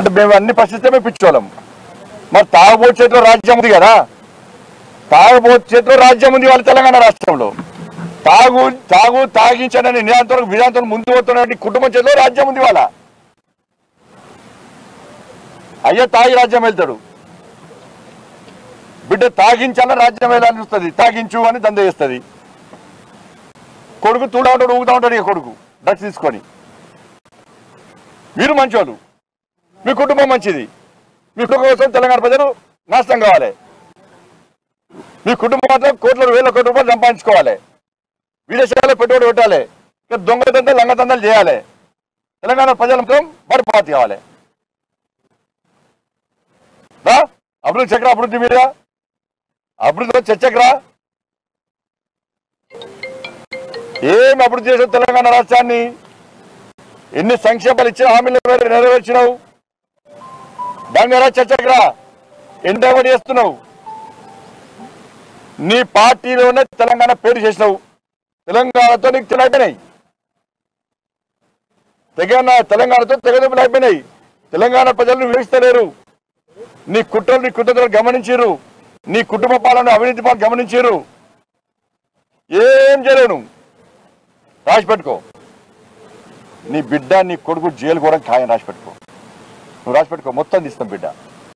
అంటే మేము అన్ని ప్రశ్నిస్తే మేము పిచ్చోళ్ళం. మరి తాగుబోతు చేతిలో రాజ్యం ఉంది కదా, తాగుబోతు చేతిలో రాజ్యం ఉంది వాళ్ళ తెలంగాణ రాష్ట్రంలో. తాగించడని విధాంతో ముందు పోతున్నటువంటి కుటుంబం చేతిలో రాజ్యం ఉంది వాళ్ళ. అయ్యా తాగి రాజ్యం వెళ్తాడు, బిడ్డ తాగించాలని రాజ్యం వెళ్ళాలని వస్తుంది, తాగించు అని దంద చేస్తుంది. కొడుకు తూడా ఉంటాడు, ఊగుతా ఉంటాడు. ఇక కొడుకు డ్రగ్స్ తీసుకొని. మీరు మంచోళ్ళు, మీ కుటుంబం మంచిది, మీ కుటుంబం కోసం తెలంగాణ ప్రజలు నాశనం కావాలి. మీ కుటుంబం మాత్రం వేల కోట్ల రూపాయలు సంపాదించుకోవాలి, విదేశాల్లో పెట్టుబడి పెట్టాలి, దొంగతందలు లంగతందాలు చేయాలి. తెలంగాణ ప్రజల మాత్రం బర్బాద్ కావాలి. అభివృద్ధి చక్ర అభివృద్ధి మీద అభివృద్ధిలో చర్చకురా. ఏం అభివృద్ధి చేసావు తెలంగాణ రాష్ట్రాన్ని? ఎన్ని సంక్షేమాలు ఇచ్చిన హామీలు నెరవేర్చినావు? దాని మీద చర్చకురా. ఎండవడి చేస్తున్నావు. నీ పార్టీలోనే తెలంగాణ పేరు చేసినావు. తెలంగాణతో నీకు తెలైపోయినాయి, తెలంగాణతో తెగదెబ్బలు అయిపోయినాయి. తెలంగాణ ప్రజలను వివరిస్తలేరు. నీ కుట్రలు గమనించారు, నీ కుటుంబ పాలన అవినీతి పాలన గమనించారు. ఏం చేయలేను. రాసి పెట్టుకో, నీ బిడ్డ నీ కొడుకు జైలు కూడా ఖాయం. రాసి పెట్టుకో, నువ్వు రాసి పెట్టుకో, మొత్తం తీస్తాం బిడ్డ.